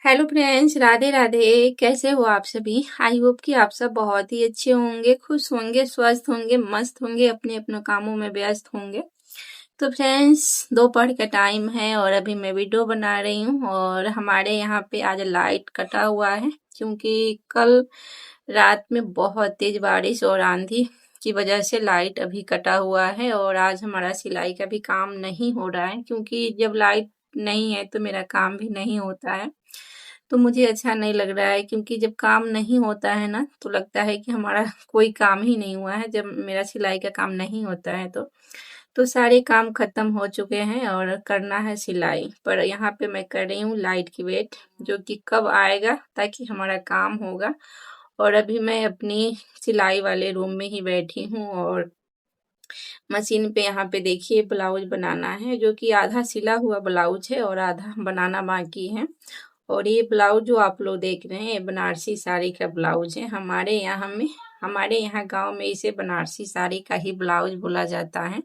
Hello friends, Radhe Radhe. कैसे हो आप सभी? आई होप कि आप सब बहुत ही अच्छे होंगे, खुश होंगे, स्वस्थ होंगे, मस्त होंगे, अपने अपने कामों में व्यस्त होंगे। तो फ्रेंड्स, दोपहर का टाइम है और अभी मैं वीडियो बना रही हूँ और हमारे यहाँ पे आज लाइट कटा हुआ है क्योंकि कल रात में बहुत तेज बारिश और आंधी की वजह से लाइट अभी कटा हुआ है और आज हमारा सिलाई का भी काम नहीं हो रहा है क्योंकि जब लाइट नहीं है तो मेरा काम भी नहीं होता है। तो मुझे अच्छा नहीं लग रहा है क्योंकि जब काम नहीं होता है ना तो लगता है कि हमारा कोई काम ही नहीं हुआ है। जब मेरा सिलाई का काम नहीं होता है तो सारे काम खत्म हो चुके हैं और करना है सिलाई। पर यहाँ पे मैं कर रही हूँ लाइट की वेट, जो कि कब आएगा ताकि हमारा काम होगा। और अभी मैं अपनी सिलाई वाले रूम में ही बैठी हूँ और मशीन पे यहाँ पे देखिए ब्लाउज बनाना है, जो कि आधा सिला हुआ ब्लाउज है और आधा बनाना बाकी है। और ये ब्लाउज जो आप लोग देख रहे हैं ये बनारसी साड़ी का ब्लाउज है। हमारे यहाँ गांव में इसे बनारसी साड़ी का ही ब्लाउज बोला जाता है,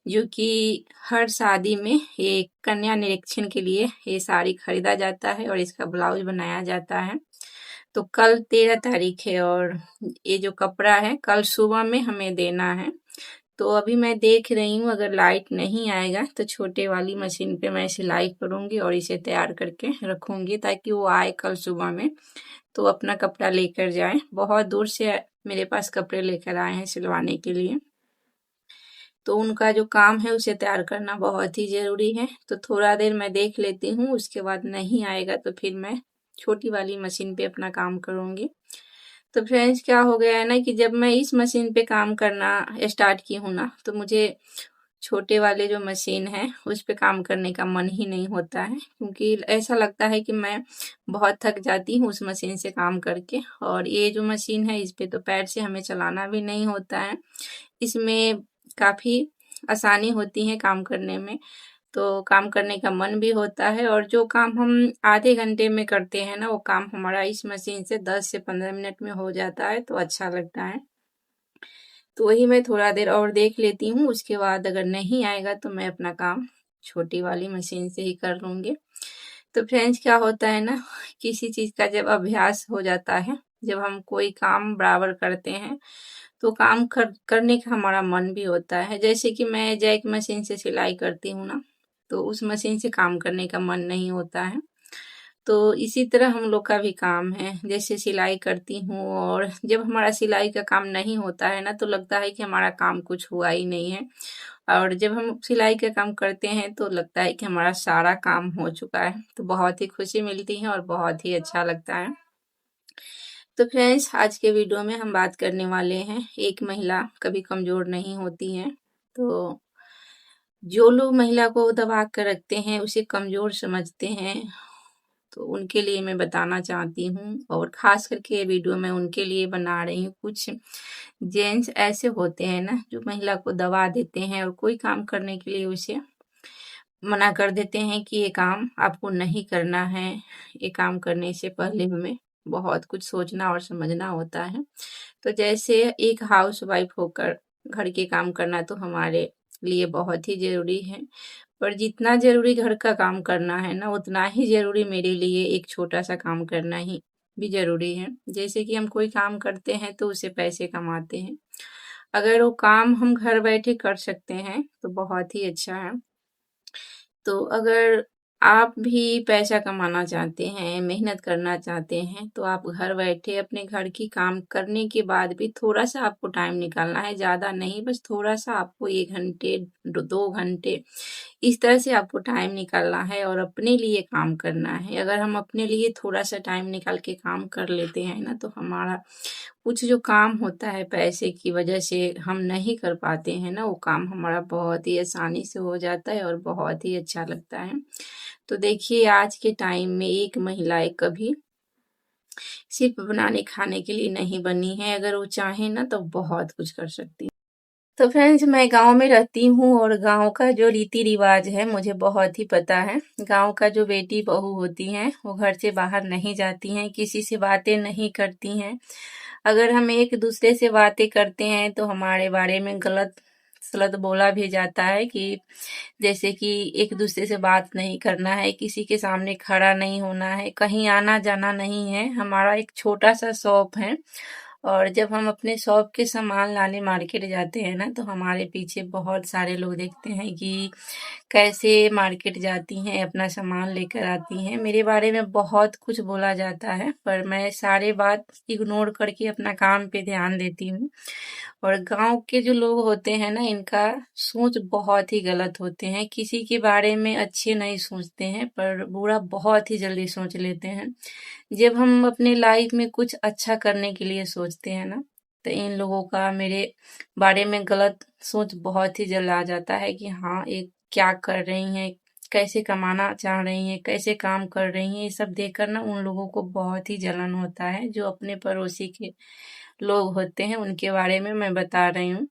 जो कि हर शादी में ये कन्या निरीक्षण के लिए ये साड़ी खरीदा जाता है और इसका ब्लाउज बनाया जाता है। तो कल 13 तारीख है और ये जो कपड़ा है कल सुबह में हमें देना है। तो अभी मैं देख रही हूँ अगर लाइट नहीं आएगा तो छोटे वाली मशीन पे मैं सिलाई करूँगी और इसे तैयार करके रखूँगी ताकि वो आए कल सुबह में तो अपना कपड़ा लेकर जाए। बहुत दूर से मेरे पास कपड़े लेकर आए हैं सिलवाने के लिए, तो उनका जो काम है उसे तैयार करना बहुत ही ज़रूरी है। तो थोड़ा देर मैं देख लेती हूँ, उसके बाद नहीं आएगा तो फिर मैं छोटी वाली मशीन पे अपना काम करूँगी। तो फ्रेंड्स, क्या हो गया है ना कि जब मैं इस मशीन पे काम करना स्टार्ट की हूँ ना तो मुझे छोटे वाले जो मशीन है उस पे काम करने का मन ही नहीं होता है क्योंकि ऐसा लगता है कि मैं बहुत थक जाती हूँ उस मशीन से काम करके। और ये जो मशीन है इस पे तो पैर से हमें चलाना भी नहीं होता है, इसमें काफ़ी आसानी होती है काम करने में। तो काम करने का मन भी होता है और जो काम हम आधे घंटे में करते हैं ना वो काम हमारा इस मशीन से 10 से 15 मिनट में हो जाता है, तो अच्छा लगता है। तो वही मैं थोड़ा देर और देख लेती हूँ, उसके बाद अगर नहीं आएगा तो मैं अपना काम छोटी वाली मशीन से ही कर लूँगी। तो फ्रेंड्स, क्या होता है ना, किसी चीज़ का जब अभ्यास हो जाता है, जब हम कोई काम बराबर करते हैं तो काम करने का हमारा मन भी होता है। जैसे कि मैं जैक मशीन से सिलाई करती हूँ ना तो उस मशीन से काम करने का मन नहीं होता है। तो इसी तरह हम लोग का भी काम है, जैसे सिलाई करती हूँ और जब हमारा सिलाई का काम नहीं होता है ना तो लगता है कि हमारा काम कुछ हुआ ही नहीं है। और जब हम सिलाई का काम करते हैं तो लगता है कि हमारा सारा काम हो चुका है, तो बहुत ही खुशी मिलती है और बहुत ही अच्छा लगता है। तो फ्रेंड्स, आज के वीडियो में हम बात करने वाले हैं, एक महिला कभी कमज़ोर नहीं होती है। तो जो लोग महिला को दबा कर रखते हैं, उसे कमज़ोर समझते हैं, तो उनके लिए मैं बताना चाहती हूँ और ख़ास करके ये वीडियो मैं उनके लिए बना रही हूँ। कुछ जेंट्स ऐसे होते हैं ना जो महिला को दबा देते हैं और कोई काम करने के लिए उसे मना कर देते हैं कि ये काम आपको नहीं करना है। ये काम करने से पहले हमें बहुत कुछ सोचना और समझना होता है। तो जैसे एक हाउसवाइफ होकर घर के काम करना तो हमारे लिए बहुत ही ज़रूरी है, पर जितना ज़रूरी घर का काम करना है ना उतना ही ज़रूरी मेरे लिए एक छोटा-सा काम करना ही भी ज़रूरी है। जैसे कि हम कोई काम करते हैं तो उससे पैसे कमाते हैं। अगर वो काम हम घर बैठे कर सकते हैं तो बहुत ही अच्छा है। तो अगर आप भी पैसा कमाना चाहते हैं, मेहनत करना चाहते हैं, तो आप घर बैठे अपने घर की काम करने के बाद भी थोड़ा-सा आपको टाइम निकालना है, ज़्यादा नहीं, बस थोड़ा-सा आपको 1 घंटे, 2 घंटे, इस तरह से आपको टाइम निकालना है और अपने लिए काम करना है। अगर हम अपने लिए थोड़ा-सा टाइम निकाल के काम कर लेते हैं ना, तो हमारा कुछ जो काम होता है पैसे की वजह से हम नहीं कर पाते हैं ना, वो काम हमारा बहुत ही आसानी से हो जाता है और बहुत ही अच्छा लगता है। तो देखिए, आज के टाइम में एक महिलाएँ कभी सिर्फ़ बनाने खाने के लिए नहीं बनी है, अगर वो चाहें ना तो बहुत कुछ कर सकती हैं। तो फ्रेंड्स, मैं गाँव में रहती हूँ और गाँव का जो रीति-रिवाज है मुझे बहुत ही पता है। गाँव का जो बेटी बहू होती हैं वो घर से बाहर नहीं जाती हैं, किसी से बातें नहीं करती हैं। अगर हम एक दूसरे से बातें करते हैं तो हमारे बारे में गलत सलत बोला भी जाता है कि जैसे कि एक दूसरे से बात नहीं करना है, किसी के सामने खड़ा नहीं होना है, कहीं आना जाना नहीं है। हमारा एक छोटा सा शॉप है और जब हम अपने शॉप के सामान लाने मार्केट जाते हैं ना, तो हमारे पीछे बहुत सारे लोग देखते हैं कि कैसे मार्केट जाती हैं, अपना सामान लेकर आती हैं। मेरे बारे में बहुत कुछ बोला जाता है, पर मैं सारे बात इग्नोर करके अपना काम पे ध्यान देती हूँ। और गांव के जो लोग होते हैं ना, इनका सोच बहुत ही गलत होते हैं। किसी के बारे में अच्छे नहीं सोचते हैं, पर बुरा बहुत ही जल्दी सोच लेते हैं। जब हम अपने लाइफ में कुछ अच्छा करने के लिए सोचते हैं ना, तो इन लोगों का मेरे बारे में गलत सोच बहुत ही जल्द आ जाता है कि हाँ, ये क्या कर रही हैं, कैसे कमाना चाह रही हैं, कैसे काम कर रही हैं। ये सब देखकर ना उन लोगों को बहुत ही जलन होता है। जो अपने पड़ोसी के लोग होते हैं, उनके बारे में मैं बता रही हूँ।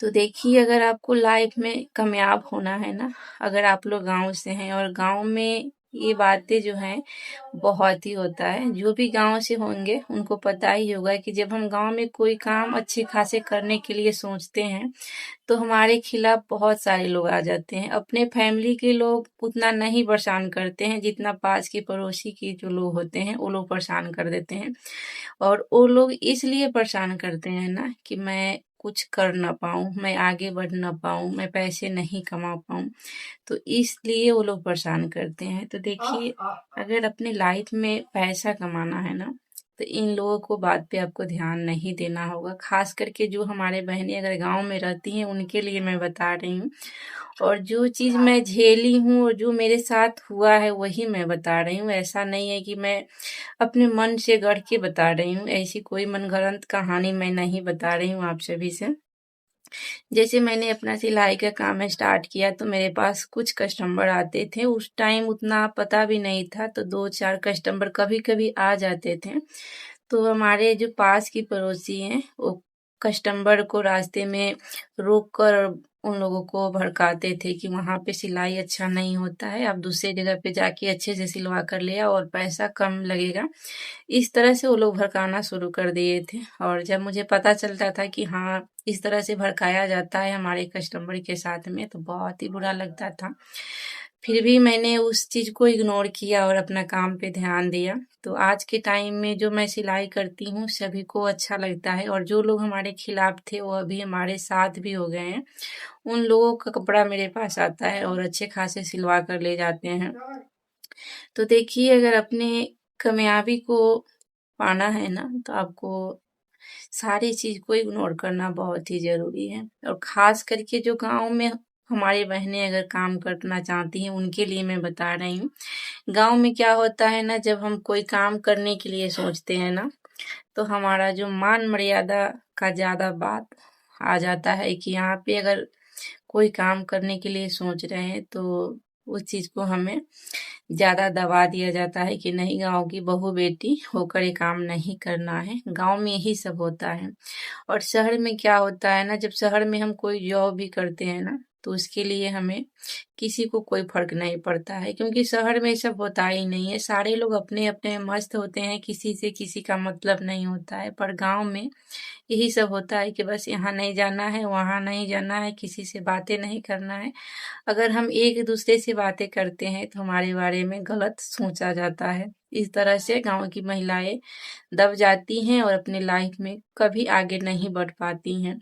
तो देखिए, अगर आपको लाइफ में कामयाब होना है ना, अगर आप लोग गांव से हैं, और गांव में ये बातें जो हैं बहुत ही होता है। जो भी गांव से होंगे उनको पता ही होगा कि जब हम गांव में कोई काम अच्छे खासे करने के लिए सोचते हैं, तो हमारे खिलाफ बहुत सारे लोग आ जाते हैं। अपने फैमिली के लोग उतना नहीं परेशान करते हैं जितना पास के पड़ोसी के जो लोग होते हैं वो लोग परेशान कर देते हैं। और वो लोग इसलिए परेशान करते हैं ना कि मैं कुछ कर ना पाऊँ, मैं आगे बढ़ ना पाऊँ, मैं पैसे नहीं कमा पाऊँ, तो इसलिए वो लोग परेशान करते हैं। तो देखिए, अगर अपने लाइफ में पैसा कमाना है ना, तो इन लोगों को बात पे आपको ध्यान नहीं देना होगा। खास करके जो हमारे बहनें अगर गांव में रहती हैं, उनके लिए मैं बता रही हूँ। और जो चीज़ मैं झेली हूँ और जो मेरे साथ हुआ है वही मैं बता रही हूँ। ऐसा नहीं है कि मैं अपने मन से गढ़ के बता रही हूँ। ऐसी कोई मनगढ़ंत कहानी मैं नहीं बता रही हूँ आप सभी से। जैसे मैंने अपना सिलाई का काम स्टार्ट किया, तो मेरे पास कुछ कस्टमर आते थे। उस टाइम उतना पता भी नहीं था, तो 2-4 कस्टमर कभी-कभी आ जाते थे। तो हमारे जो पास की पड़ोसी हैं, वो कस्टमर को रास्ते में रोक कर उन लोगों को भड़काते थे कि वहाँ पे सिलाई अच्छा नहीं होता है, आप दूसरी जगह पे जाके अच्छे से सिलवा कर ले आओ और पैसा कम लगेगा। इस तरह से वो लोग भड़काना शुरू कर दिए थे। और जब मुझे पता चलता था कि हाँ, इस तरह से भड़काया जाता है हमारे कस्टमर के साथ में, तो बहुत ही बुरा लगता था। फिर भी मैंने उस चीज़ को इग्नोर किया और अपना काम पे ध्यान दिया। तो आज के टाइम में जो मैं सिलाई करती हूँ सभी को अच्छा लगता है, और जो लोग हमारे खिलाफ थे वो अभी हमारे साथ भी हो गए हैं। उन लोगों का कपड़ा मेरे पास आता है और अच्छे खासे सिलवा कर ले जाते हैं। तो देखिए, अगर अपने कामयाबी को पाना है ना, तो आपको सारी चीज़ को इग्नोर करना बहुत ही ज़रूरी है। और ख़ास करके जो गाँव में हमारी बहनें अगर काम करना चाहती हैं, उनके लिए मैं बता रही हूँ। गाँव में क्या होता है ना, जब हम कोई काम करने के लिए सोचते हैं ना, तो हमारा जो मान मर्यादा का ज़्यादा बात आ जाता है कि यहाँ पे अगर कोई काम करने के लिए सोच रहे हैं, तो उस चीज़ को हमें ज़्यादा दबा दिया जाता है कि नहीं, गाँव की बहू बेटी होकर ये काम नहीं करना है। गाँव में यही सब होता है। और शहर में क्या होता है ना, जब शहर में हम कोई जॉब भी करते हैं ना, तो उसके लिए हमें किसी को कोई फर्क नहीं पड़ता है, क्योंकि शहर में ये सब होता ही नहीं है। सारे लोग अपने अपने मस्त होते हैं, किसी से किसी का मतलब नहीं होता है। पर गांव में यही सब होता है कि बस यहाँ नहीं जाना है, वहाँ नहीं जाना है, किसी से बातें नहीं करना है। अगर हम एक दूसरे से बातें करते हैं तो हमारे बारे में गलत सोचा जाता है। इस तरह से गांव की महिलाएं दब जाती हैं और अपनी लाइफ में कभी आगे नहीं बढ़ पाती हैं।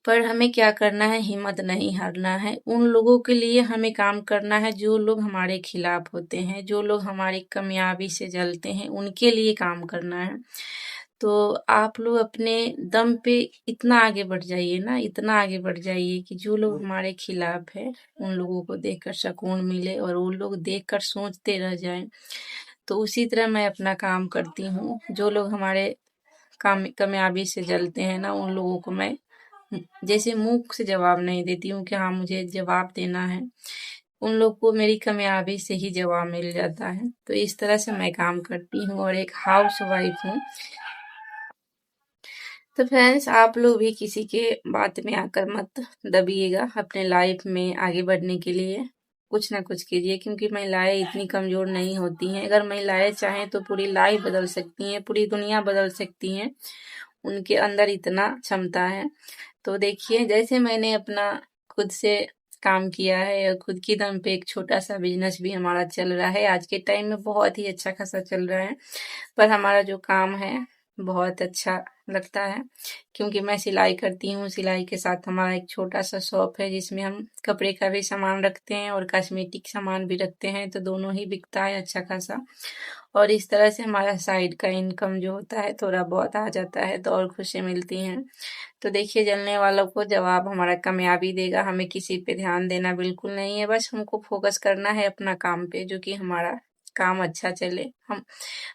पर हमें क्या करना है, हिम्मत नहीं हारना है। उन लोगों के लिए हमें काम करना है जो लोग हमारे खिलाफ होते हैं, जो लोग हमारी कामयाबी से जलते हैं, उनके लिए काम करना है। तो आप लोग अपने दम पे इतना आगे बढ़ जाइए ना, इतना आगे बढ़ जाइए कि जो लोग हमारे खिलाफ है उन लोगों को देखकर सुकून मिले और वो लोग देखकर सोचते रह जाएं। तो उसी तरह मैं अपना काम करती हूँ। जो लोग हमारे कामयाबी से जलते हैं ना, उन लोगों को मैं जैसे मुंह से जवाब नहीं देती हूँ कि हाँ, मुझे जवाब देना है। उन लोग को मेरी कामयाबी से ही जवाब मिल जाता है। तो इस तरह से मैं काम करती हूँ और एक हाउस वाइफ हूँ। तो फ्रेंड्स, आप लोग भी किसी के बात में आकर मत दबिएगा। अपने लाइफ में आगे बढ़ने के लिए कुछ ना कुछ कीजिए, क्योंकि महिलाएं इतनी कमजोर नहीं होती हैं। अगर महिलाएं चाहें तो पूरी लाइफ बदल सकती हैं, पूरी दुनिया बदल सकती हैं। उनके अंदर इतना क्षमता है। तो देखिए जैसे मैंने अपना खुद से काम किया है और खुद की दम पे एक छोटा सा बिजनेस भी हमारा चल रहा है। आज के टाइम में बहुत ही अच्छा खासा चल रहा है, पर हमारा जो काम है बहुत अच्छा लगता है, क्योंकि मैं सिलाई करती हूँ। सिलाई के साथ हमारा एक छोटा सा शॉप है जिसमें हम कपड़े का भी सामान रखते हैं और कॉस्मेटिक सामान भी रखते हैं, तो दोनों ही बिकता है अच्छा खासा। और इस तरह से हमारा साइड का इनकम जो होता है थोड़ा बहुत आ जाता है, तो और खुशी मिलती हैं। तो देखिए जलने वालों को जवाब हमारा कामयाबी देगा। हमें किसी पे ध्यान देना बिल्कुल नहीं है, बस हमको फोकस करना है अपना काम पे, जो कि हमारा काम अच्छा चले।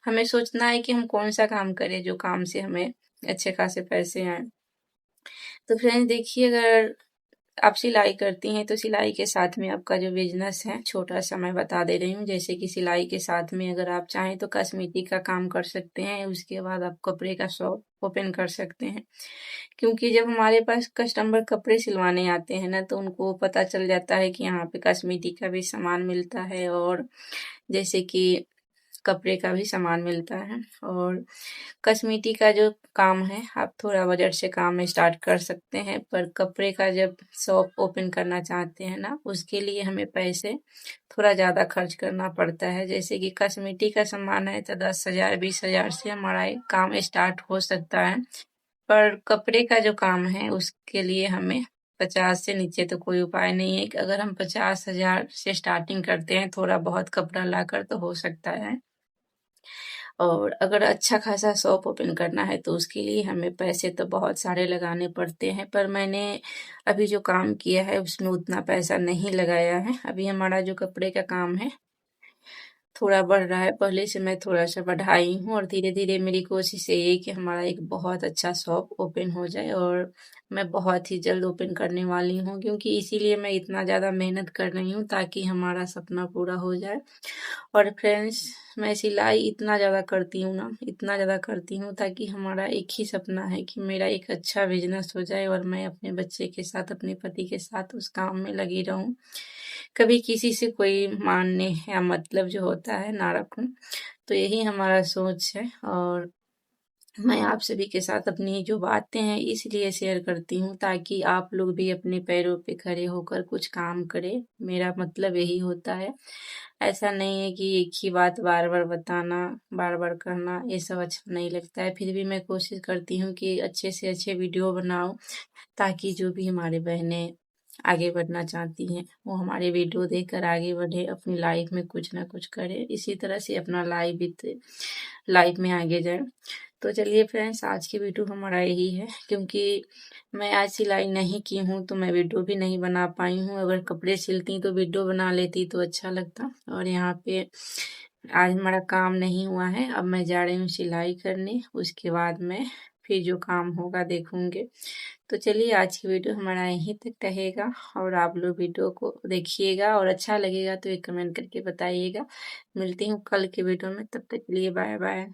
हमें सोचना है कि हम कौन सा काम करें जो काम से हमें अच्छे खासे पैसे आए। तो फ्रेंड्स देखिए, अगर आप सिलाई करती हैं तो सिलाई के साथ में आपका जो बिजनेस है छोटा सा मैं बता दे रही हूँ। जैसे कि सिलाई के साथ में अगर आप चाहें तो कॉस्मेटिक का काम कर सकते हैं, उसके बाद आप कपड़े का शॉप ओपन कर सकते हैं। क्योंकि जब हमारे पास कस्टमर कपड़े सिलवाने आते हैं ना, तो उनको पता चल जाता है कि यहाँ पे कॉस्मेटिक का भी सामान मिलता है और जैसे कि कपड़े का भी सामान मिलता है। और कॉस्मेटिक का जो काम है आप थोड़ा बजट से काम स्टार्ट कर सकते हैं, पर कपड़े का जब शॉप ओपन करना चाहते हैं ना, उसके लिए हमें पैसे थोड़ा ज़्यादा खर्च करना पड़ता है। जैसे कि कॉस्मेटिक का सामान है तो 10,000 20,000 से हमारा एक काम स्टार्ट हो सकता है, पर कपड़े का जो काम है उसके लिए हमें 50 से नीचे तो कोई उपाय नहीं है। कि अगर हम 50,000 से स्टार्टिंग करते हैं थोड़ा बहुत कपड़ा लाकर, तो हो सकता है। और अगर अच्छा खासा शॉप ओपन करना है तो उसके लिए हमें पैसे तो बहुत सारे लगाने पड़ते हैं, पर मैंने अभी जो काम किया है उसमें उतना पैसा नहीं लगाया है। अभी हमारा जो कपड़े का काम है थोड़ा बढ़ रहा है, पहले से मैं थोड़ा सा बढ़ाई हूँ और धीरे धीरे मेरी कोशिश यही है कि हमारा एक बहुत अच्छा शॉप ओपन हो जाए, और मैं बहुत ही जल्द ओपन करने वाली हूँ, क्योंकि इसीलिए मैं इतना ज़्यादा मेहनत कर रही हूँ ताकि हमारा सपना पूरा हो जाए। और फ्रेंड्स, मैं सिलाई इतना ज़्यादा करती हूँ ना, इतना ज़्यादा करती हूँ ताकि हमारा एक ही सपना है कि मेरा एक अच्छा बिजनेस हो जाए और मैं अपने बच्चे के साथ, अपने पति के साथ उस काम में लगी रहूँ। कभी किसी से कोई मानने या मतलब जो होता है ना रखूँ। तो यही हमारा सोच है, और मैं आप सभी के साथ अपनी जो बातें हैं इसलिए शेयर करती हूँ ताकि आप लोग भी अपने पैरों पे खड़े होकर कुछ काम करें। मेरा मतलब यही होता है। ऐसा नहीं है कि एक ही बात बार-बार बताना, बार-बार करना, ये सब अच्छा नहीं लगता है। फिर भी मैं कोशिश करती हूँ कि अच्छे से अच्छे वीडियो बनाऊँ, ताकि जो भी हमारी बहनें आगे बढ़ना चाहती हैं, वो हमारे वीडियो देखकर आगे बढ़े, अपनी लाइफ में कुछ ना कुछ करे, इसी तरह से अपना लाइफ में आगे जाए। तो चलिए फ्रेंड्स, आज की वीडियो हमारा यही है, क्योंकि मैं आज सिलाई नहीं की हूँ तो मैं वीडियो भी नहीं बना पाई हूँ। अगर कपड़े सिलती तो वीडियो बना लेती तो अच्छा लगता। और यहाँ पे आज हमारा काम नहीं हुआ है, अब मैं जा रही हूँ सिलाई करने, उसके बाद मैं फिर जो काम होगा देखूंगे। तो चलिए आज की वीडियो हमारा यहीं तक रहेगा, और आप लोग वीडियो को देखिएगा और अच्छा लगेगा तो एक कमेंट करके बताइएगा। मिलती हूँ कल के वीडियो में, तब तक के लिए बाय बाय।